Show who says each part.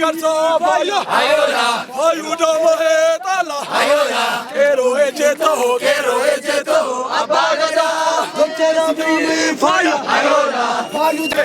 Speaker 1: karso faya ayola ayuda mohetala ayola kero echeto abagada donchera mi faya ayola ayuda